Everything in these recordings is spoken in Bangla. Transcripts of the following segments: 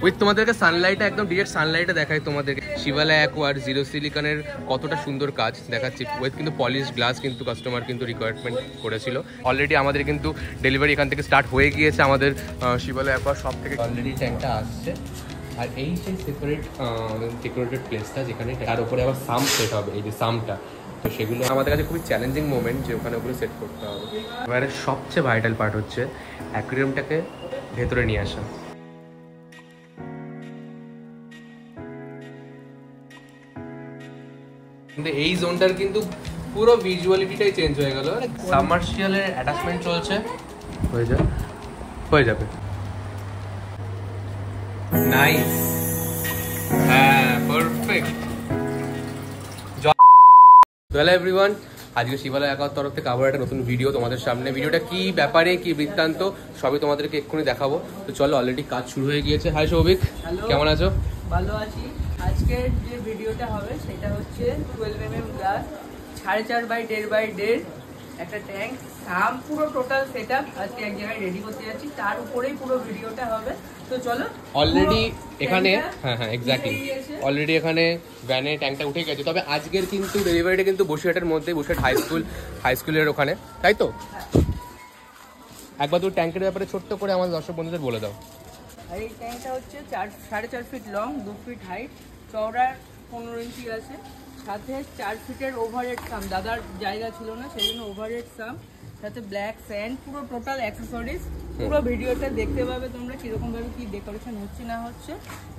উইথ তোমাদেরকে সানলাইটে একদম ডিরেক্ট সানলাইটে দেখাই তোমাদেরকে শিবালয় অ্যাকোয়ার জিরো সিলিকনের কতটা সুন্দর কাজ দেখাচ্ছি। উইথ কিন্তু পলিশ গ্লাস কিন্তু কাস্টমার কিন্তু রিকোয়ারমেন্ট করেছিল। অলরেডি আমাদের কিন্তু ডেলিভারি এখান থেকে স্টার্ট হয়ে গিয়েছে আমাদের শিবালয় অ্যাকোয়ার শপ থেকে। অলরেডি ট্যাঙ্কটা আসছে আর এই সেই সেপারেট ডেকোরেটেড প্লেসটা যেখানে তার উপরে আবার সাম সেট হবে, এই যে সামটা, তো সেগুলো আমাদের কাছে খুবই চ্যালেঞ্জিং মোমেন্ট যে ওখানে ওগুলো সেট করতে হবে। এবারে সবচেয়ে ভাইটাল পার্ট হচ্ছে অ্যাকুয়ারিয়ামটাকে ভেতরে নিয়ে আসা। কিন্তু এই জোনটার কিন্তু পুরো ভিজুয়ালিটিটাই চেঞ্জ হয়ে গেল। সাবমার্শিয়ালের অ্যাটাচমেন্ট চলছে, হয়ে যাবে। নাইস, হ্যাঁ পারফেক্ট। হ্যালো এভরিওয়ান, আজকে শিবালয় অ্যাকোয়ার তরফ থেকে আবার একটা নতুন ভিডিও তোমাদের সামনে। ভিডিওটা কি ব্যাপারে, কি বৃত্তান্ত, সবই তোমাদেরকে এক্ষুনি দেখাবো। তো চলো, অলরেডি কাজ শুরু হয়ে গিয়েছে। হাই সৌভিক, কেমন আছো? ভালো আছি। আজকের যে ভিডিওটা হবে সেটা হচ্ছে 12mm গ্লাস 4.5 বাই 1.5 একটা ট্যাঙ্ক সাম পুরো টোটাল সেটআপ আজকে এক জায়গায় রেডি করতে যাচ্ছি, তার উপরেই পুরো ভিডিওটা হবে। তো চলো, অলরেডি এখানে হ্যাঁ এক্স্যাক্টলি অলরেডি এখানে ভ্যানে ট্যাঙ্কটা উঠে গেছে। তবে আজকের কিন্তু ডেলিভারিটা কিন্তু বসিরহাটের মধ্যে, বসিরহাট হাই স্কুলের ওখানে, তাই তো? একবার তুমি ট্যাঙ্কের ব্যাপারে ছোট্ট করে আমাদের দর্শক বন্ধুদের বলে দাও। আর এই ট্যাঙ্কটা হচ্ছে 4.5 ফিট লং, 2 ফিট হাইট, চওড়া 15 ইঞ্চি আছে, সাথে 4 ফিটের ওভারহেড সাম। দাদার জায়গা ছিল না সেই জন্য ওভারহেড সাম, সাথে ব্ল্যাক স্যান্ড, পুরো টোটাল অ্যাক্সেসরিজ। পুরো ভিডিওটা দেখতে পাবে তোমরা কিরকম ভাবে কি ডেকোরেশন হচ্ছে না হচ্ছে।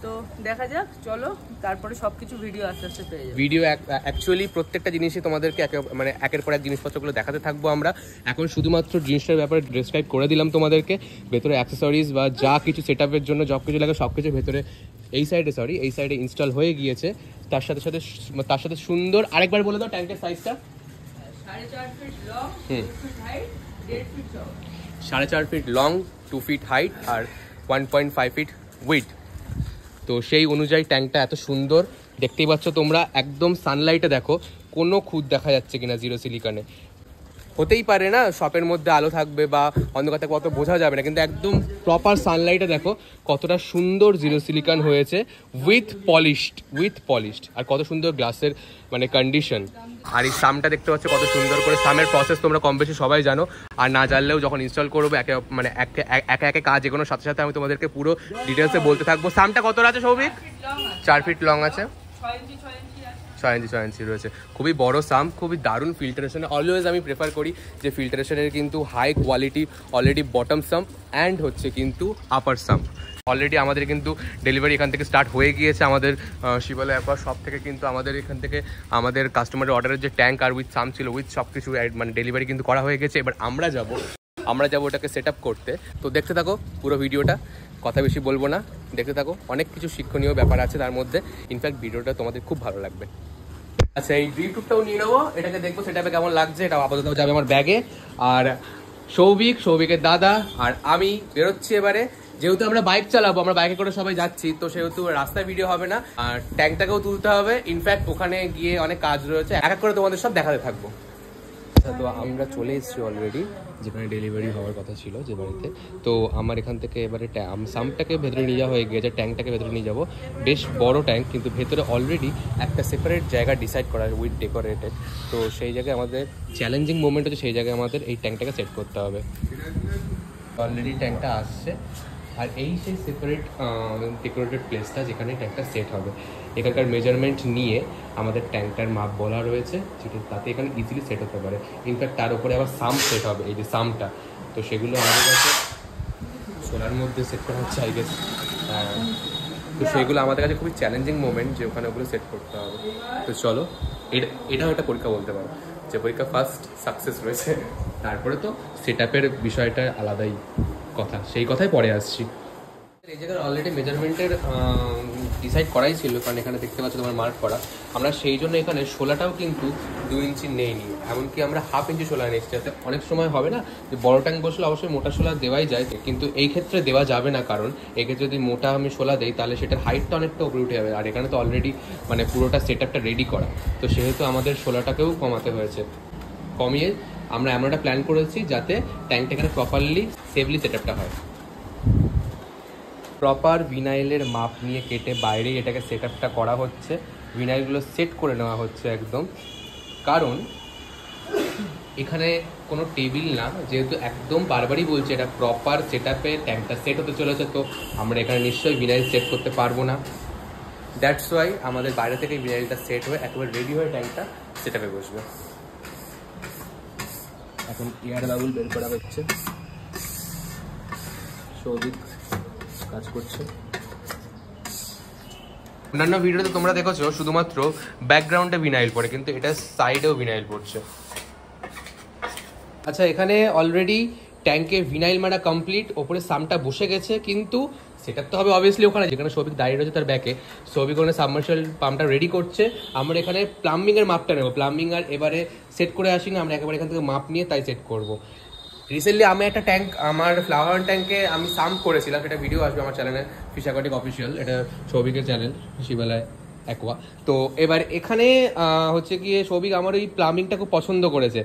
তো দেখা যাক, চলো, তারপরে সবকিছু ভিডিও আস্তে আস্তে পেয়ে যাবে। ভিডিও অ্যাকচুয়ালি প্রত্যেকটা জিনিসই তোমাদেরকে মানে একের পর এক জিনিসপত্রগুলো দেখাতে থাকবো আমরা। এখন শুধুমাত্র জিনিসটার ব্যাপারে ডেসক্রাইব করে দিলাম তোমাদেরকে। ভেতরে অ্যাক্সেসরিজ বা যা কিছু সেটআপের জন্য সব কিছু লাগে, সব কিছু ভেতরে এই সাইডে ইনস্টল হয়ে গিয়েছে। তার সাথে সুন্দর, আরেকবার বলে দাও ট্যাঙ্কের সাইজটা। 4.5 feet long, 2 feet height, 1.5 feet চওড়া। 4.5 ফিট লং, 2 ফিট হাইট আর 1.5 ফিট উইড। তো সেই অনুযায়ী ট্যাঙ্কটা এত সুন্দর দেখতেই পাচ্ছ তোমরা। একদম সানলাইটে দেখো কোনো খুঁত দেখা যাচ্ছে কিনা জিরো সিলিকনে। হতেই পারে না শপের মধ্যে আলো থাকবে বা অন্ধকার থাকবে, অত বোঝা যাবে না, কিন্তু একদম প্রপার সানলাইটে দেখো কতটা সুন্দর জিরো সিলিকন হয়েছে উইথ পলিশড আর কত সুন্দর গ্লাসের মানে কন্ডিশন। আর এই সামটা দেখতে পাচ্ছ কত সুন্দর করে। সামের প্রসেস তোমরা কম বেশি সবাই জানো, আর না জানলেও যখন ইনস্টল করবো একে কাজ এগোনোর সাথে সাথে আমি তোমাদেরকে পুরো ডিটেলসে বলতে থাকবো। সামটা কত আছে সৌভিক? 4 ফিট লং আছে, 6 ইঞ্চি রয়েছে। খুবই বড় সাম, খুবই দারুণ ফিল্টারেশন। অলওয়েজ আমি প্রেফার করি যে ফিল্টারেশনের কিন্তু high quality already bottom some and হচ্ছে কিন্তু আপার সাম। অলরেডি আমাদের কিন্তু ডেলিভারি এখান থেকে স্টার্ট হয়ে গিয়েছে আমাদের শিবালয় অ্যাকোয়ার শপ থেকে। কিন্তু আমাদের এখান থেকে আমাদের কাস্টমারের অর্ডারের যে ট্যাঙ্ক আর উইথ সাম ছিল, উইথ সব কিছু মানে ডেলিভারি কিন্তু করা হয়ে গেছে। এবার আমরা যাবো ওটাকে সেট আপ করতে। তো দেখতে থাকো পুরো ভিডিওটা, কথা বেশি বলবো না, দেখতে থাকো। অনেক কিছু শিক্ষণীয় ব্যাপার আছে তার মধ্যে। ইনফ্যাক্ট ভিডিওটা তোমাদের খুব ভালো লাগবে। আচ্ছা, এই ড্রিপটাও নিয়ে নেবো, এটাকে দেখবো সেটাকে কেমন লাগছে। এটা আপাতত যাবে আমার ব্যাগে। আর সৌভিকের দাদা আর আমি বেরোচ্ছি এবারে। যেহেতু আমরা বাইক চালাবো, আমরা বাইকে করে সবাই যাচ্ছি, তো সেহেতু রাস্তায় ভিডিও হবে না, আর ট্যাঙ্কটাকেও তুলতে হবে। ইনফ্যাক্ট ওখানে গিয়ে অনেক কাজ রয়েছে, এক এক করে তোমাদের সব দেখাতে থাকবো। তো আমরা চলে এসেছি অলরেডি যেখানে ডেলিভারি হওয়ার কথা ছিল, যে বাড়িতে। তো আমার এখান থেকে এবারে সামটাকে ভেতরে নিয়ে যাওয়া হয়ে গিয়েছে, ট্যাঙ্কটাকে ভেতরে নিয়ে যাবো। বেশ বড় ট্যাঙ্ক, কিন্তু ভেতরে অলরেডি একটা সেপারেট জায়গা ডিসাইড করা উইথ ডেকোরেটেড। তো সেই জায়গায় আমাদের চ্যালেঞ্জিং মোমেন্ট হচ্ছে সেই জায়গায় আমাদের এই ট্যাঙ্কটাকে সেট করতে হবে। অলরেডি ট্যাঙ্কটা আসছে আর এই সেই সেপারেট ডেকোরেটেড প্লেসটা যেখানে ট্যাঙ্কটা সেট হবে। এখানকার মেজারমেন্ট নিয়ে আমাদের ট্যাঙ্কটার মাপ বলা রয়েছে, যেটা তাতে এখানে ইজিলি সেট হতে পারে। ইনফ্যাক্ট তার উপরে আবার সাম সেট হবে, এই যে সামটা, তো সেগুলো আমাদের কাছে সোলার মধ্যে সেট করা হচ্ছে আই গেস। তো সেগুলো আমাদের কাছে খুবই চ্যালেঞ্জিং মোমেন্ট যে ওখানে ওগুলো সেট করতে হবে। তো চলো, এটাও একটা পরীক্ষা বলতে পারো, যে পরীক্ষা ফার্স্ট সাকসেস রয়েছে। তারপরে তো সেট আপের বিষয়টা আলাদাই কথা, সেই কথাই পরে আসছি। এই জায়গার অলরেডি মেজারমেন্টের ডিসাইড করাই ছিল, কারণ এখানে দেখতে পাচ্ছ তোমার মার্ক করা। আমরা সেই জন্য এখানে শোলাটাও কিন্তু 2 ইঞ্চি নেইনি, এমনকি আমরা 1/2 ইঞ্চি শোলা নিয়েছি। যাতে অনেক সময় হবে না যে বড় ট্যাঙ্ক বসলে অবশ্যই মোটা শোলা দেওয়াই যায়, কিন্তু এই ক্ষেত্রে দেওয়া যাবে না, কারণ এক্ষেত্রে যদি মোটা আমি শোলা দেই তাহলে সেটার হাইটটা অনেকটা উপরে উঠে যাবে। আর এখানে তো অলরেডি মানে পুরোটা সেট আপটা রেডি করা, তো সেহেতু আমাদের শোলাটাকেও কমাতে হয়েছে। কমিয়ে আমরা এমন একটা প্ল্যান করেছি যাতে ট্যাঙ্কটা এখানে প্রপারলি সেফলি সেট আপটা হয়। প্রপার ভিনাইলের মাপ নিয়ে কেটে বাইরেই এটাকে সেট আপটা করা হচ্ছে, ভিনাইলগুলো সেট করে নেওয়া হচ্ছে একদম। কারণ এখানে কোনো টেবিল না, যেহেতু একদম বারবারই বলছে এটা প্রপার সেট আপে ট্যাঙ্কটা সেট হতে চলেছে, তো আমরা এখানে নিশ্চয়ই ভিনাইল সেট করতে পারবো না। দ্যাটস ওয়াই আমাদের বাইরে থেকে ভিনাইলটা সেট হয়ে একেবারে রেডি হয়ে ট্যাঙ্কটা সেট আপে বসবে। এখন এয়ার বাবুল বের করা হচ্ছে, সৌভিক কাজ করছে। অন্যান্য ভিডিওতে তোমরা দেখেছো শুধুমাত্র ব্যাকগ্রাউন্ডে ভিনাইল পড়ে, কিন্তু এটা সাইডেও ভিনাইল পড়ছে। আচ্ছা, এখানে অলরেডি ট্যাঙ্কে ভিনাইল মারা কমপ্লিট, ওপরে সামটা বসে গেছে, কিন্তু সেটা তো হবে অবভিয়াসলি ওখানে যেখানে সৌভিক দাঁড়িয়ে রয়েছে তার ব্যাকে। সৌভিক ওখানে সাবমার্শাল পাম্পটা রেডি করছে, আমরা এখানে প্লাম্বিংয়ের মাপটা নেবো। প্লাম্বিং আর এবারে সেট করে আসি না, আমরা একেবারে এখান থেকে মাপ নিয়ে তাই সেট করবো। রিসেন্টলি আমি একটা ট্যাঙ্ক, আমার ফ্লাওয়ার ট্যাঙ্কে আমি সাম্প করেছিলাম, সেটা ভিডিও আসবে আমার চ্যানেলে, ফিশ অ্যাকোয়াটিক অফিসিয়াল, এটা সৌভিকের চ্যানেল শিবালয় অ্যাকোয়া। তো এবার এখানে হচ্ছে গিয়ে সৌভিক আমার ওই প্লাম্বিংটা খুব পছন্দ করেছে,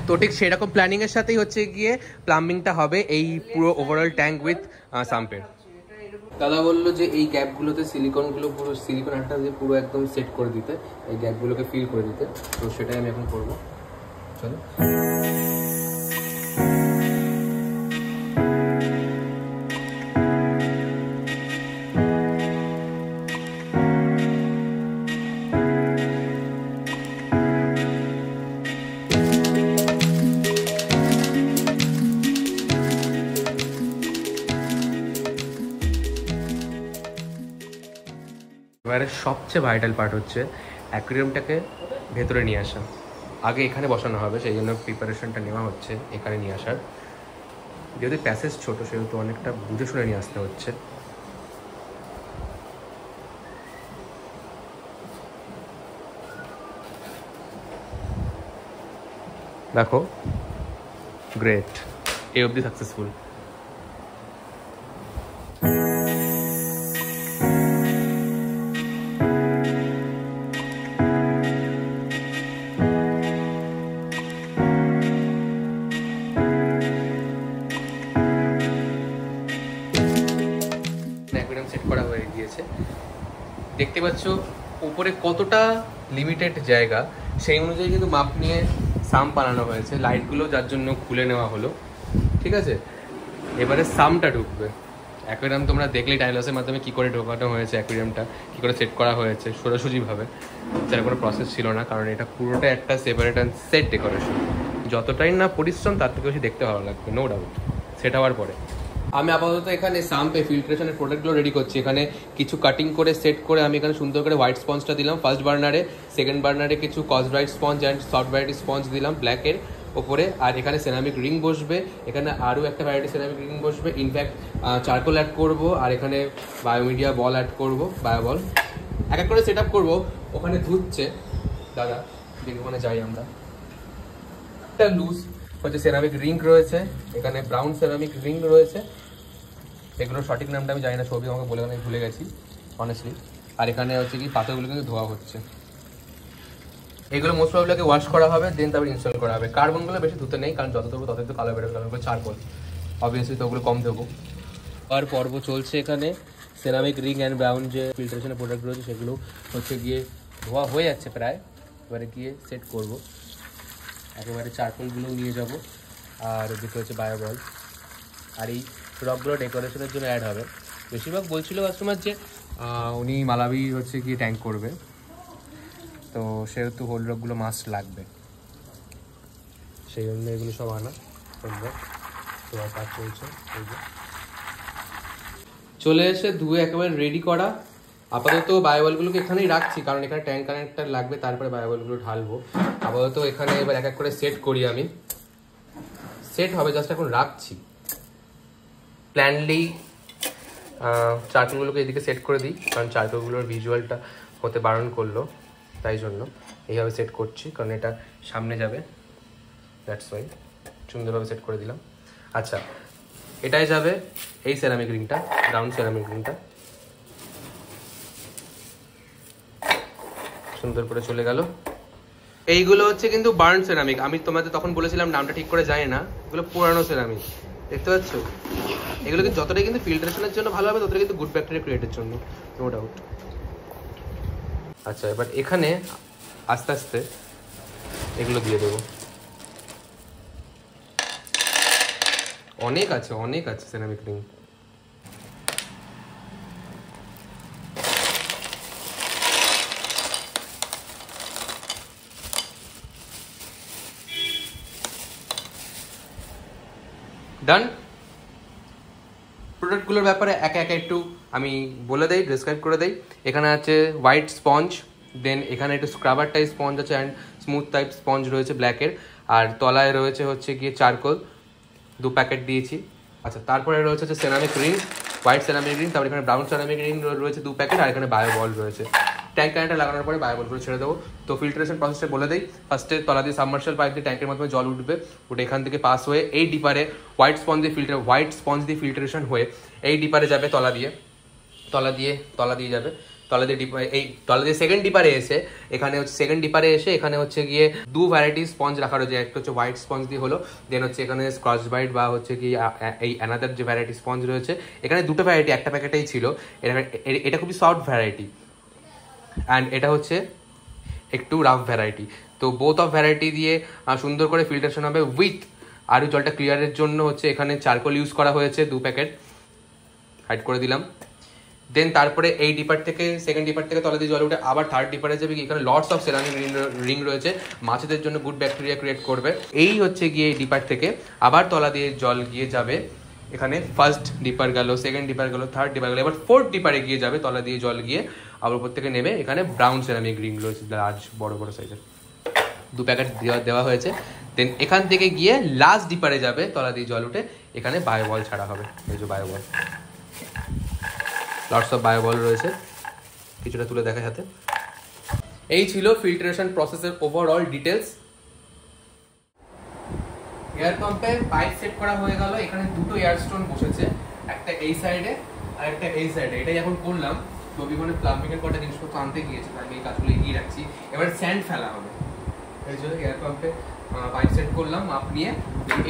তো ঠিক সেরকম প্ল্যানিংয়ের সাথেই হচ্ছে গিয়ে প্লাম্বিংটা হবে এই পুরো ওভারঅল ট্যাঙ্ক উইথ সাম্পের। দাদা বললো যে এই গ্যাপগুলোতে সিলিকনগুলো পুরো সিলিকন একটা দিয়ে পুরো একদম সেট করে দিতে, এই গ্যাপগুলোকে ফিল করে দিতে, তো সেটাই আমি এখন করবো। চলো। এবারে সবচেয়ে ভাইটাল পার্ট হচ্ছে অ্যাকুয়ারিয়ামটাকে ভেতরে নিয়ে আসা। আগে এখানে বসানো হবে, সেই জন্য প্রিপারেশনটা নেওয়া হচ্ছে এখানে নিয়ে আসার। যেহেতু প্যাসেজ ছোট, সেহেতু অনেকটা বুঝে শুনে নিয়ে আসতে হচ্ছে। দেখো, গ্রেট, এই অবধি সাকসেসফুল। সেট করা হয়ে গিয়েছে, দেখতে পাচ্ছ উপরে কতটা লিমিটেড জায়গা, সেই অনুযায়ী কিন্তু মাপ নিয়ে সাম বানানো হয়েছে। লাইটগুলো যার জন্য খুলে নেওয়া হলো, ঠিক আছে। এবারে সামটা ঢুকবে। অ্যাকোয়ারিয়াম তোমরা দেখলেই টাইম লসের মাধ্যমে কী করে ঢোকানো হয়েছে, অ্যাকোয়ারিয়ামটা কী করে সেট করা হয়েছে সোজাসুজিভাবে, যার কোনো প্রসেস ছিল না, কারণ এটা পুরোটা একটা সেপারেট অ্যান্ড সেট ডেকোরেশন। যতটাই না পরিশ্রম তার থেকে বেশি দেখতে ভালো লাগবে, নো ডাউট। সেট হওয়ার পরে আমি আপাতত এখানে সাম্পে ফিল্ট্রেশনের প্রোডাক্টগুলো রেডি করছি। এখানে কিছু কাটিং করে সেট করে আমি এখানে সুন্দর করে হোয়াইট স্পঞ্জটা দিলাম ফার্স্ট বার্নারে, সেকেন্ড বার্নারে কিছু কস bright sponge and soft variety sponge দিলাম ব্ল্যাকের ওপরে, আর এখানে সেরামিক রিং বসবে, এখানে আরও একটা ভ্যারাইটি সেরামিক রিং বসবে, ইনফ্যাক্ট চারকোল অ্যাড করবো, আর এখানে বায়োমিডিয়া বল অ্যাড করবো, বায়োবল এক এক করে সেট আপ করবো। ওখানে ধুচ্ছে দাদা, দেখে ওখানে যাই আমরা। একটা লুজ হচ্ছে সেরামিক রিং রয়েছে, এখানে ব্রাউন সেরামিক রিং রয়েছে, এগুলোর সঠিক নামটা আমি জানি না, ছবি আমাকে বলে আমি ভুলে গেছি অনেস্টলি। আর এখানে হচ্ছে কি পাথরগুলো কিন্তু ধোয়া হচ্ছে, এগুলো মোস্ট প্রবলি ওয়াশ করা হবে, দেন তারপর ইনস্টল করা হবে। কার্বনগুলো বেশি ধুতে নেই, কারণ যত ধরবো ততই তো কালো বেরোবে, কারণ চারকোল অবভিয়াসলি, তো ওগুলো কম দেবো। আর পর্ব চলছে এখানে, সেরামিক রিং অ্যান্ড ব্রাউন যে ফিল্টারেশনের প্রোডাক্ট রয়েছে সেগুলো হচ্ছে গিয়ে ধোয়া হয়ে যাচ্ছে প্রায়, এবারে গিয়ে সেট করবো। একেবারে চারকোলগুলো নিয়ে যাব, আর ওদিকে হচ্ছে বায়োবল, আর এই রকগুলো ডেকোরেশনের জন্য অ্যাড হবে। বেশিরভাগ বলছিল কাস্টমার যে উনি মালাবি হচ্ছে গিয়ে ট্যাঙ্ক করবে, তো সেহেতু হোল রকগুলো মাস্ট লাগবে, সেই জন্য এগুলো সব আনা কাজ চলছে। চলে এসে ধুয়ে একেবারে রেডি করা। আপাতত বায়োবলগুলোকে এখানেই রাখছি, কারণ এখানে ট্যাঙ্ক কানেক্টার লাগবে, তারপরে বায়োবলগুলো ঢালবো। আপাতত এখানে এবার এক এক করে সেট করি, আমি সেট হবে, জাস্ট এখন রাখছি। প্ল্যানলি চারকোলগুলোকে এদিকে সেট করে দিই, কারণ চারকোলগুলোর ভিজুয়ালটা হতে বারণ করলো, তাই জন্য এইভাবে সেট করছি, কারণ এটা সামনে যাবে, দ্যাটস ওয়াই সুন্দরভাবে সেট করে দিলাম। আচ্ছা, এটাই যাবে এই সেরামিক রিংটা, রাউন্ড সেরামিক রিংটা সুন্দর করে চলে গেল। এইগুলো হচ্ছে কিন্তু বার্ন সেরামিক, আমি তোমাদের তখন বলেছিলাম নামটা ঠিক করে জানি না, এগুলো পুরানো সেরামিক, দেখতে পাচ্ছ, এগুলো কিন্তু যতটাই কিন্তু ফিল্টারেশনের জন্য ভালো হবে, ততটাই কিন্তু গুড ব্যাকটেরিয়া ক্রিয়েটের জন্য, নো ডাউট। আচ্ছা, এবার এখানে আস্তে আস্তে এগুলো দিয়ে দেবো। অনেক আছে সেরামিক রিং। ডান। প্রোডাক্টগুলোর ব্যাপারে একে একে একটু আমি বলে দেই, ডিসক্রাইব করে দেই। এখানে আছে হোয়াইট স্পঞ্জ, দেন এখানে একটু স্ক্রাবার টাইপ স্পঞ্জ আছে অ্যান্ড স্মুথ টাইপ স্পঞ্জ রয়েছে ব্ল্যাকের, আর তলায় রয়েছে হচ্ছে গিয়ে চারকোল, 2 প্যাকেট দিয়েছি। আচ্ছা, তারপরে রয়েছে হচ্ছে ceramic ring, white ceramic ring, তারপরে এখানে ব্রাউন সেরামিক রিং রয়েছে 2 প্যাকেট, আর এখানে বায়ো বল রয়েছে। ট্যাঙ্ক কারেন্টটা লাগানোর পরে বায়ো বলগুলো ছেড়ে দেবো। তো ফিল্টারেশন প্রসেসটা বলে দেই। ফার্স্টে তলা দিয়ে সাবমার্শাল পাইপ দিয়ে ট্যাঙ্কের মাধ্যমে জল উঠবে, উঠে এখান থেকে পাস হয়ে এই ডিপারে হোয়াইট স্পঞ্জ দিয়ে ফিল্টারেশন হয়ে এই ডিপারে যাবে, তলা দিয়ে যাবে, তলা দিয়ে সেকেন্ড ডিপারে এসে এখানে হচ্ছে গিয়ে 2 ভ্যারাইটি স্পঞ্জ রাখা রয়েছে। একটা হচ্ছে হোয়াইট স্পঞ্জ দিয়ে হলো, দেন হচ্ছে এখানে স্কচ ব্রাইট বা হচ্ছে কি এই অ্যানাদার যে ভ্যারাইটি স্পঞ্জ রয়েছে, এখানে 2টো ভ্যারাইটি, একটা প্যাকেটেই ছিল। এটা খুবই সফট ভ্যারাইটি অ্যান্ড এটা হচ্ছে একটু রাফ ভ্যারাইটি। তো বোথ অফ ভ্যারাইটি দিয়ে সুন্দর করে ফিল্টারেশন হবে উইথ আরও জলটা ক্লিয়ারের জন্য হচ্ছে এখানে চারকোল ইউজ করা হয়েছে 2 প্যাকেট, হাইড করে দিলাম। দেন তারপরে এই ডিপার থেকে সেকেন্ড ডিপার থেকে তলা দিয়ে জল উঠে আবার থার্ড ডিপারে যাবে, এখানে লটস অফ সেরামিক রিং রয়েছে, মাছেদের জন্য গুড ব্যাকটেরিয়া ক্রিয়েট করবে। এই হচ্ছে গিয়ে এই ডিপার থেকে আবার তলা দিয়ে জল গিয়ে যাবে, এখানে ফার্স্ট ডিপার গেল, সেকেন্ড ডিপার গেল, থার্ড ডিপার গেল, এবার ফোর্থ ডিপারে গিয়ে যাবে, তলা দিয়ে জল গিয়ে আবার উপর থেকে নেবে। এখানে ব্রাউন সেরামিক রিং রয়েছে লার্জ বড় সাইজের, 2 প্যাকেট দেওয়া হয়েছে। দেন এখান থেকে গিয়ে লাস্ট ডিপারে যাবে, তলা দিয়ে জল উঠে এখানে বায়ো বল ছাড়া হবে। এই যে bio ball, lots of bio ball রয়েছে, কিছুটা তুলে দেখা যাতে। এই ছিল ফিল্টারেশন প্রসেসের ওভারঅল ডিটেলস। এয়ার পাম্পে পাইপ সেট করা হয়ে গেল, এখানে 2টো এয়ার স্টোন বসেছে, একটা এই সাইডে আর একটা এই সাইডে। এটাই এখন করলাম, রবিবারে প্লাম্বিং এর কটা জিনিসপত্র আনতে গিয়েছে, আমি এই কাজগুলো এগিয়ে রাখছি। এবার স্যান্ড ফেলা হবে, এই জন্য এয়ার পাম্পে পাইপ সেট করলাম মাপ নিয়ে।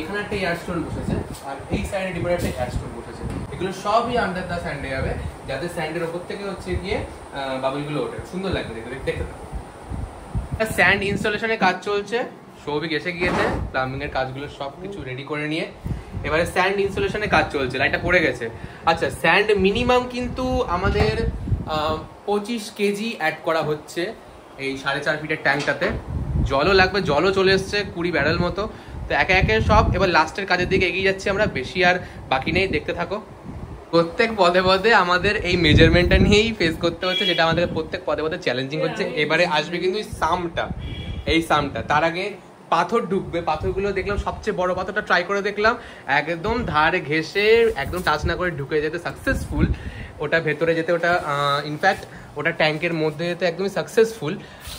এখানে একটা এয়ার স্টোন বসেছে আর এই সাইডে ডিপারে একটা এয়ার স্টোন বসেছে। এগুলো সবই আন্ডার দ্য স্যান্ডে যাবে, যাতে স্যান্ডের ওপর থেকে হচ্ছে গিয়ে বাবলগুলো ওঠে, সুন্দর লাগবে দেখতে থাকো। স্যান্ড ইনস্টলেশনের কাজ চলছে, সৌভিক এসে গিয়েছে প্লাম্বিং এর কাজগুলো সব কিছু রেডি করে নিয়ে। এবারে স্যান্ড ইনস্টলেশনের কাজ চলছে, লাইটটা পড়ে গেছে। আচ্ছা, স্যান্ড মিনিমাম কিন্তু আমাদের 25 কেজি অ্যাড করা হচ্ছে এই 4.5 ফিটের ট্যাঙ্কটাতে। জলও লাগবে, জলও চলে এসছে 20 ব্যারেল মতো। তো একে একে সব এবার লাস্টের কাজের দিকে এগিয়ে যাচ্ছি আমরা, বেশি আর বাকি নেই, দেখতে থাকো। প্রত্যেক পদে পদে আমাদের এই মেজারমেন্টটা নিয়েই ফেস করতে হচ্ছে, যেটা আমাদের প্রত্যেক পদে পদে চ্যালেঞ্জিং হচ্ছে। এবারে আসবে কিন্তু এই সামটা, তার আগে পাথর ঢুকবে। পাথরগুলো দেখলাম সবচেয়ে বড় পাথরটা ট্রাই করে দেখলাম, একদম ধারে ঘেসে একদম টাচ না করে ঢুকে যেতে সাকসেসফুল। ওটা ভেতরে যেতে, ওটা ইনফ্যাক্ট ওটা ট্যাঙ্কের মধ্যে যেতে একদমই সাকসেসফুল।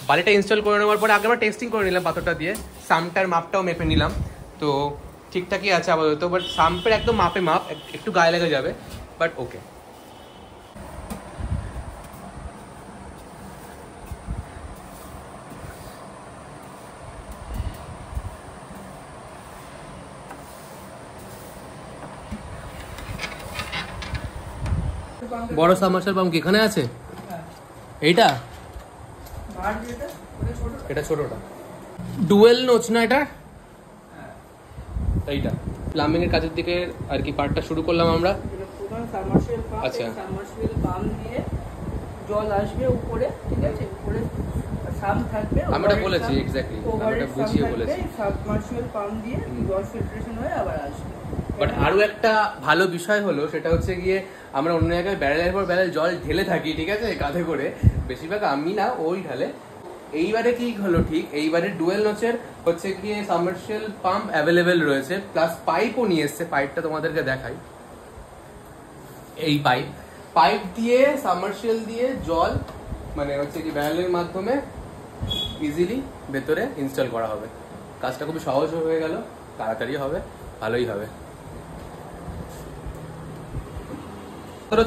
বালিটা ইনস্টল করে নেওয়ার পরে আগে আমরা টেস্টিং করে নিলাম পাথরটা দিয়ে, সামটার মাপটাও মেপে নিলাম, তো ঠিকঠাকই আছে আপাতত। বাট সাম্পের একদম মাপে মাপ, একটু গায়ে লেগে যাবে, বাট ওকে। বড় সাবমার্শাল পাম্প এখানে আছে, এইটা এটা ছোটটা ডুয়েল নোচ না এটা, এইটা প্লাম্বিং এর কাজের দিকে আর কি পার্টটা শুরু করলাম আমরা। আচ্ছা, সাবমার্সিবল পাম্প দিয়ে জল আসবে উপরে, ঠিক আছে, উপরে সাম থাকবে, আমরা বলেছি এক্স্যাক্টলি, আমরা বুঝিয়ে বলেছি। সাবমার্সিবল পাম্প দিয়ে জল ফিল্ট্রেশন হয়ে আবার আসবে। বাট আরো একটা ভালো বিষয় হলো, সেটা হচ্ছে গিয়ে আমরা অন্য জায়গায় ব্যারেলের পর ব্যারেল জল ঢেলে থাকি, ঠিক আছে, কাঁধে করে, বেশিরভাগ আমি না ওই ঢালে। এইবারে কি হলো, ঠিক এইবারে ডুয়েল নোচের হচ্ছে গিয়ে সাবমার্সিবল পাম্প অ্যাভেলেবেল রয়েছে, প্লাস পাইপও নিয়ে এসছে। পাইপটা তোমাদেরকে দেখাই, এই পাইপ দিয়ে সাবমার্সিবল দিয়ে জল মানে হচ্ছে কি ব্যারেলের মাধ্যমে ইজিলি ভেতরে ইনস্টল করা হবে। কাজটা খুবই সহজ হয়ে গেল, তাড়াতাড়ি হবে, ভালোই হবে।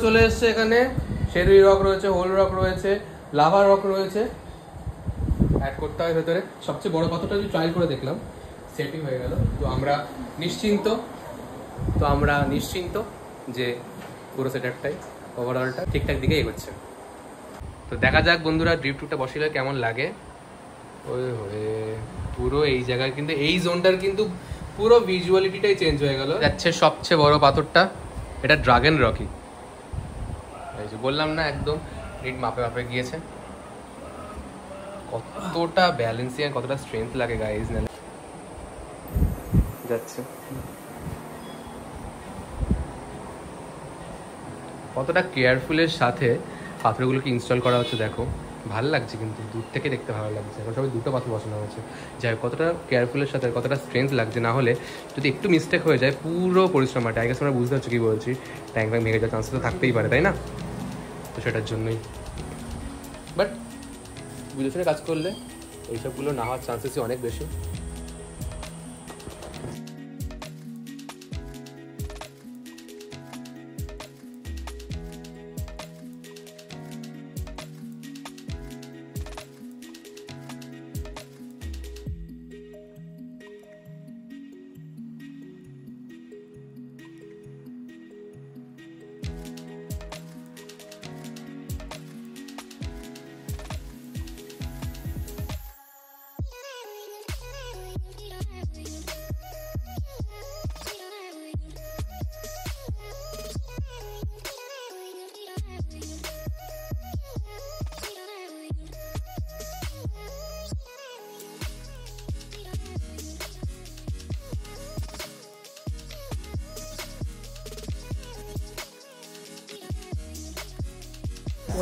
চলে এসছে এখানে শেরুই রক রয়েছে, হোল রক রয়েছে, লাভা রক রয়েছে, অ্যাড করতে হয় ভেতরে। সবচেয়ে বড় পাথরটা যদি ট্রায়াল করে দেখলাম, সেটিং হয়ে গেল, তো আমরা নিশ্চিন্ত তো আমরা নিশ্চিন্ত যে পুরো সেটআপটাই ওভারঅলটা ঠিকঠাক দিকে এগোচ্ছে। তো দেখা যাক বন্ধুরা ড্রিফট ট্যুরটা বসিলে কেমন লাগে। ওই হয়ে পুরো এই জায়গায় কিন্তু এই জোনটার কিন্তু পুরো ভিজুয়ালিটিটাই চেঞ্জ হয়ে গেল। যাচ্ছে সবচেয়ে বড় পাথরটা, এটা ড্রাগন রকি। এই যে বললাম না একদম নিট মাপে মাপে গিয়েছে। কতটা ব্যালেন্সিং আর কতটা স্ট্রেংথ লাগে গাইজ। না যাচ্ছে কতটা কেয়ারফুলের সাথে পাথরগুলোকে ইনস্টল করা হচ্ছে দেখো। ভালো লাগছে কিন্তু দূর থেকে দেখতে ভালো লাগছে। এখন সবাই দুটো পাথর বসানো হয়েছে, যাই কতটা কেয়ারফুলের সাথে কতটা স্ট্রেংথ লাগছে। না হলে যদি একটু মিস্টেক হয়ে যায় পুরো পরিশ্রম হয়। আই গেস আমরা বুঝতে পারছি কী বলছি, ট্যাঙ্ক ব্যাঙ্ক ভেঙে যাওয়ার চান্স তো থাকতেই পারে, তাই না? তো সেটার জন্যই বাট বুঝে শুনে কাজ করলে এইসবগুলো না হওয়ার চান্সেসই অনেক বেশি।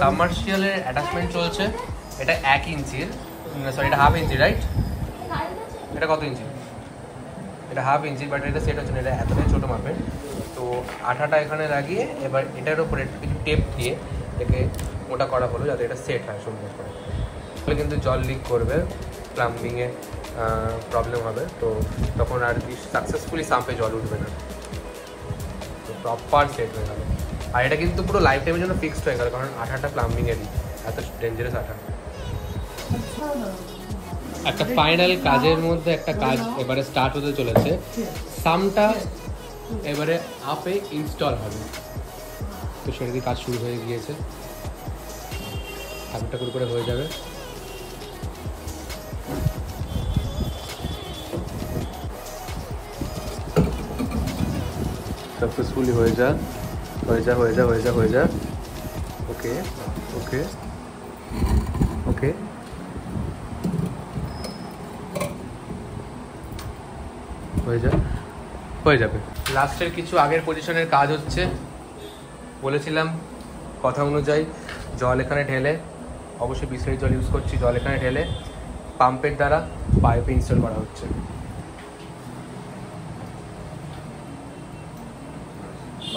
সাবমার্সিয়ালের অ্যাটাচমেন্ট চলছে। এটা 1 ইঞ্চির, সরি এটা 1/2 ইঞ্চি, রাইট? এটা কত ইঞ্চি? এটা 1/2 ইঞ্চি, বাট এটা সেট হচ্ছে না, এটা এতটাই ছোটো মাপের। তো আঠাটা এখানে লাগিয়ে এবার এটার উপরে কিছু টেপ দিয়ে এটাকে মোটা করা হলো যাতে এটা সেট হয় সুন্দর করে। তাহলে কিন্তু জল লিক করবে, প্লাম্বিংয়ে প্রবলেম হবে, তো তখন আর কি সাকসেসফুলি সাম্পে জল উঠবে না। তো প্রপার সেট হয়ে গেল। আর এটা কিন্তু পুরো লাইফ টাইমের জন্য ফিক্সড হয়ে গেল, কারণ আঠাটা প্লাম্বিংয়েরই, এত ডেঞ্জারাস আঠা। একটা ফাইনাল কাজের মধ্যে একটা কাজ এবারে স্টার্ট হতে চলেছে। সামটা এবারে আপে ইনস্টল হবে, তো সেটাকে কাজ শুরু হয়ে গিয়েছে। সামটা করে হয়ে যাবে। সাকসেসফুলি হয়ে যা। ওকে ওকে ওকে হয়ে যাবে। লাস্টের কিছু আগের পজিশনের কাজ হচ্ছে। বলেছিলাম কথা অনুযায়ী জল এখানে ঢেলে, অবশ্যই বিসলেরি জল ইউজ করছি, জল এখানে ঢেলে পাম্পের দ্বারা পাইপে ইনস্টল করা হচ্ছে।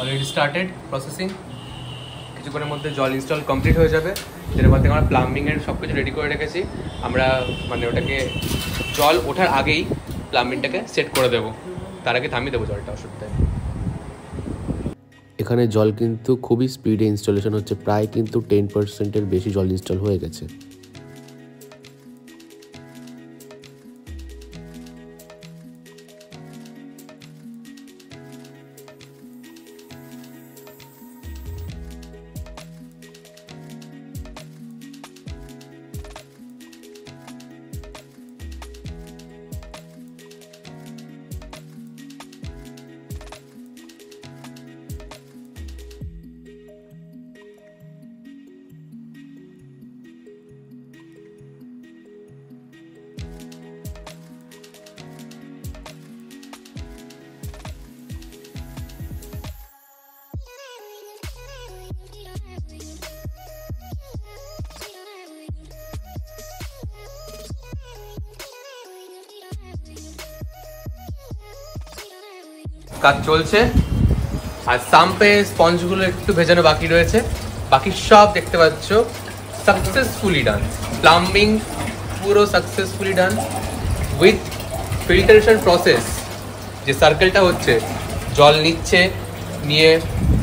Already started processing. কিছুক্ষণের মধ্যে জল ইনস্টল কমপ্লিট হয়ে যাবে, যেটার মধ্যে আমরা প্লাম্বিংয়ের সব কিছু রেডি করে রেখেছি। আমরা মানে ওটাকে জল ওঠার আগেই প্লাম্বিংটাকে সেট করে দেবো, তার আগে থামিয়ে দেবো জলটা, অসুবিধা নেই। এখানে জল কিন্তু খুবই স্পিডে ইনস্টলেশন হচ্ছে, প্রায় কিন্তু 10%-এর বেশি জল ইনস্টল হয়ে গেছে। কাজ চলছে, আর সাম্পে স্পঞ্জগুলো একটু ভেজানো বাকি রয়েছে, বাকি সব দেখতে পাচ্ছ সাকসেসফুলি ডান। প্লাম্বিং পুরো successfully done with filtration process. যে সার্কেলটা হচ্ছে, জল নিচ্ছে, নিয়ে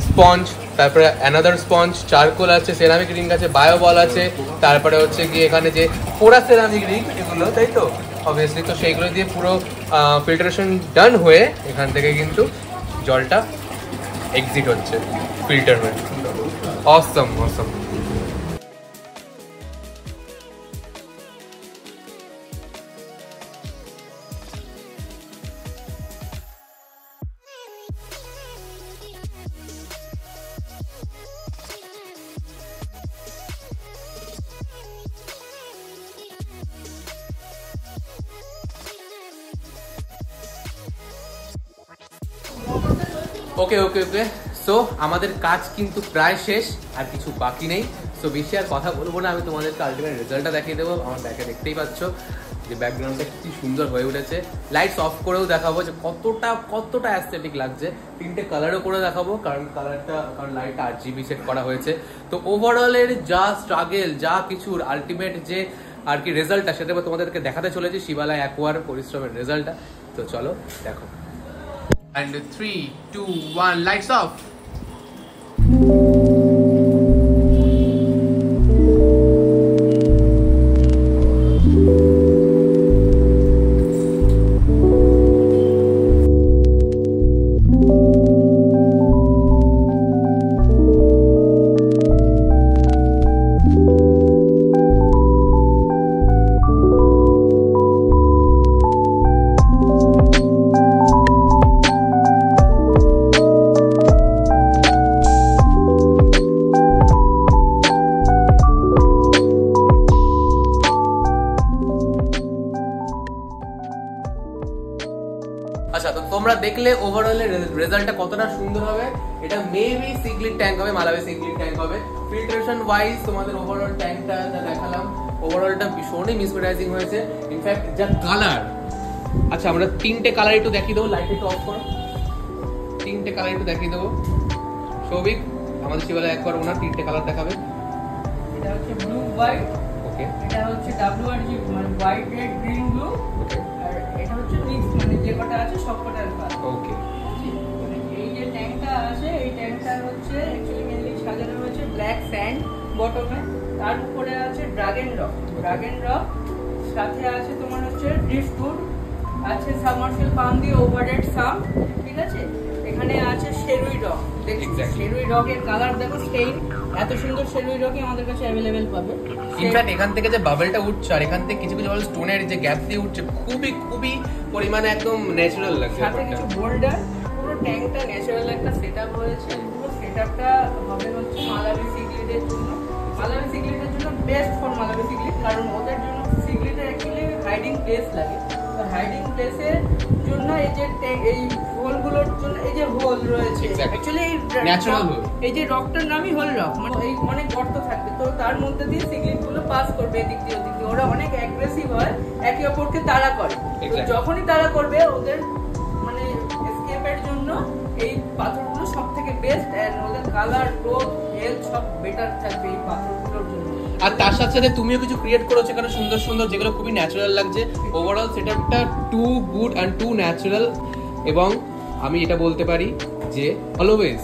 স্পঞ্জ, তারপরে অ্যানাদার স্পঞ্জ, চারকোল আছে, সেরামিক রিং আছে, বায়োবল আছে, তারপরে হচ্ছে গিয়ে এখানে যে পোড়া সেরামিক রিং এগুলো, তাই তো অবভিয়াসলি, তো সেইগুলো দিয়ে পুরো ফিল্টারেশন ডান হয়ে এখান থেকে কিন্তু জলটা এক্সিট হচ্ছে ফিল্টার হয়ে। অসম অসম। ওকে ওকে ওকে, সো আমাদের কাজ কিন্তু প্রায় শেষ, আর কিছু বাকি নেই। সো বেশি আর কথা বলবো না, আমি তোমাদেরকে আলটিমেট রেজাল্টটা দেখিয়ে দেবো। আমার ব্যাকে দেখতেই পাচ্ছ যে ব্যাকগ্রাউন্ডটা কি সুন্দর হয়ে উঠেছে। লাইটস অফ করেও দেখাবো যে কতটা অ্যাস্থেটিক লাগছে। 3টে কালারও করে দেখাবো, কারণ লাইটটা RGB সেট করা হয়েছে। তো ওভারঅলের যা স্ট্রাগল, যা কিছুর আলটিমেট যে আর কি রেজাল্টটা, সেটা তোমাদেরকে দেখাতে চলেছি শিবালয় অ্যাকোয়ার পরিশ্রমের রেজাল্টটা। তো চলো দেখো। And 3, 2, 1, lights off. আচ্ছা, তো তোমরা দেখলে ওভারঅল এর রেজাল্টটা কতটা সুন্দর হবে। এটা মেবি সিগলিট ট্যাঙ্ক হবে, মালাবি সিগলিট ট্যাঙ্ক হবে। ফিল্ট্রেশন ওয়াইজ তোমাদের ওভারঅল ট্যাঙ্কটা যা দেখালাম, ওভারঅলটা ভীষণই মিসমেটাইজিং হয়েছে। ইনফ্যাক্ট যা কালার, আচ্ছা আমরা 3টে কালার একটু দেখিয়ে দেবো। লাইট একটু অফ করো, 3টে কালার একটু দেখিয়ে দেবো। সৌভিক আমাদের শিবালয় একবার ওনার 3টে কালার দেখাবে। এটা হচ্ছে ব্লু হোয়াইট, ওকে, এটা হচ্ছে WRG মানে হোয়াইট রেড গ্রিন ব্লু, ওকে, আর এটা হচ্ছে মিক্স মানে যে কটা আছে সব কটার কালার। ওকে। এই যে ট্যাঙ্কটা আছে, এই ট্যাঙ্কটা হচ্ছে অ্যাকচুয়ালি মেনলি সাজানো হয়েছে ব্ল্যাক স্যান্ড বটমে, তার উপরে আছে ড্রাগন রক, সাথে আছে তোমার হচ্ছে ড্রিফটউড, আছে সাবমার্সিবল পাম্প দিয়ে ওভারহেড সাম, ঠিক আছে। এখানে আছে শেরুই রক, শেরুই রকের কালার দেখো, স্টেইন এত সুন্দর শেরুই রকই আমাদের কাছে অ্যাভেলেবেল পাবে। ইনফ্যাক্ট এখান থেকে যে বাবলটা উঠছে, আর এখান থেকে কিছু কিছু স্টোনের যে গ্যাপ দিয়ে উঠছে, খুবই পরিমাণে একদম ন্যাচারাল লাগছে। সাথে কিছু বোল্ডার, পুরো ট্যাঙ্কটা ন্যাচারাল একটা সেটআপ হয়েছে। পুরো সেটআপটা হবে হচ্ছে মালাবি সিগলিটের জন্য। মালাবি সিগলিটের জন্য বেস্ট ফর মালাবি সিগলিট, কারণ ওদের জন্য সিগলিটের অ্যাকচুয়ালি হাইডিং প্লেস লাগে। তো হাইডিং প্লেসের জন্য এই হোলগুলোর জন্য এই যে হোল রয়েছে, অ্যাকচুয়ালি এই যে রকটার নামই হোল রক, মানে এই অনেক গর্ত থাকবে, তো তার মধ্যে দিয়ে সিগলিটগুলো পাস করবে এদিক দিয়ে ওদিক দিয়ে। ওরা অনেক অ্যাগ্রেসিভ হয়, একে অপরকে তাড়া করে। যখনই তাড়া করবে ওদের মানে এসকেপের জন্য এই পাথরগুলো সবথেকে বেস্ট, এন্ড ওদের কালার, গ্রোথ, হেলথ সব বেটার থাকবে এই পাথরগুলোর জন্য। আর তার সাথে সাথে তুমিও কিছু ক্রিয়েট করেছো এখানে সুন্দর সুন্দর, যেগুলো খুবই ন্যাচারাল লাগছে। ওভারঅল সেটআপটা too good and too natural. এবং আমি এটা বলতে পারি যে অলওয়েজ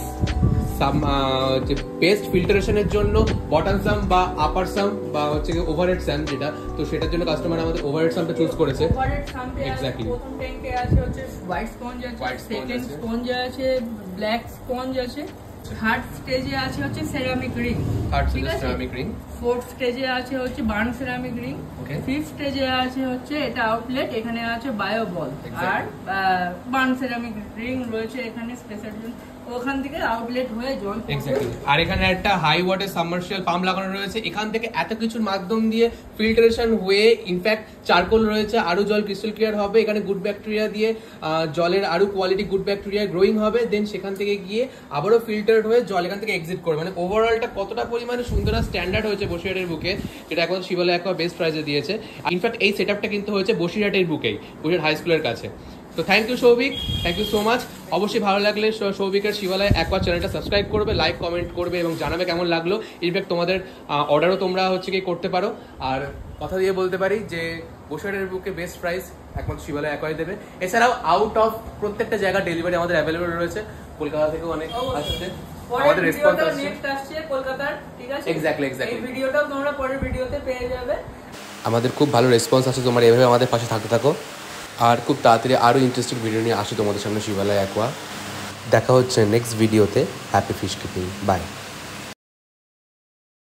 যে বেস্ট ফিল্টারেশনের জন্য বটম সাম বা আপার সাম বা হচ্ছে ওভারহেড সাম যেটা, তো সেটার জন্য কাস্টমার আমাদের ওভারহেড সামটা চুজ করেছে। ওভারহেড সামে এক্স্যাক্টলি প্রথম ট্যাঙ্কে আছে হচ্ছে হোয়াইট স্পঞ্জ আছে, সেকেন্ড স্পঞ্জ আছে, ব্ল্যাক স্পঞ্জ আছে, থার্ড স্টেজে আছে হচ্ছে সেরামিক রিং, ঠিক আছে, সেরামিক রিং। ফোর্থ স্টেজে আছে হচ্ছে বার্ন সেরামিক রিং, ফিফথ স্টেজে আছে হচ্ছে এটা আউটলেট, এখানে আছে বায়ো বল, আর বার্ন সেরামিক রিং রয়েছে এখানে স্পেশাল জন্য, ওখান থেকে আউটলেট হয়ে জল এক্স্যাক্টলি। আর এখানে একটা হাই ওয়াটের সাবমার্সিবল পাম্প লাগানো রয়েছে। এখান থেকে এত কিছুর মাধ্যম দিয়ে ফিল্টারেশন হয়ে ইনফ্যাক্ট চারকোল রয়েছে, আরো জল ক্রিস্টাল ক্লিয়ার হবে। এখানে গুড ব্যাকটেরিয়া দিয়ে জলের আরো কোয়ালিটি গুড ব্যাকটেরিয়া গ্রোয়িং হবে, দেন সেখান থেকে গিয়ে আবারও ফিল্টার্ড হয়ে জল এখান থেকে এক্সিট করবে। মানে ওভারঅলটা কতটা পরিমাণে সুন্দর আর স্ট্যান্ডার্ড হয়েছে বসিরহাটের বুকে, যেটা এখন শিবালয় অ্যাকোয়া বেস্ট প্রাইজে দিয়েছে। ইনফ্যাক্ট এই সেটআপটা কিন্তু হয়েছে বসিরহাটের বুকেই, বসিরহাট হাই স্কুলের কাছে। তো thank you Souvik, thank you so much. অবশ্যই ভালো লাগলে সৌভিকের শিবালয় অ্যাকোয়া চ্যানেলটা সাবস্ক্রাইব করবে, লাইক কমেন্ট করবে এবং জানাবে কেমন লাগলো। ইনফ্যাক্ট তোমাদের অর্ডারও তোমরা হচ্ছে কি করতে পারো। আর কথা দিয়ে বলতে পারি যে বসিরহাটের বুকে বেস্ট প্রাইস একমাত্র শিবালয় অ্যাকোয়াই দেবে। এছাড়াও আউট অফ প্রত্যেকটা জায়গা ডেলিভারি আমাদের অ্যাভেলেবল রয়েছে। কলকাতা থেকেও অনেক আসছে, আমাদের রেসপন্স আসছে। নেক্সট আসছে কলকাতার, ঠিক আছে, এক্স্যাক্টলি। এই ভিডিওটাও তোমরা পরের ভিডিওতে পেয়ে যাবে। আমাদের খুব ভালো রেসপন্স আছে, তোমরা এভাবে আমাদের পাশে থাকতে থাকো। আর খুব তাড়াতাড়ি আরও ইন্টারেস্টিং ভিডিও নিয়ে আসি তোমাদের সামনে শিবালয় অ্যাকোয়া। দেখা হচ্ছে নেক্সট ভিডিওতে। Happy fish keeping, by.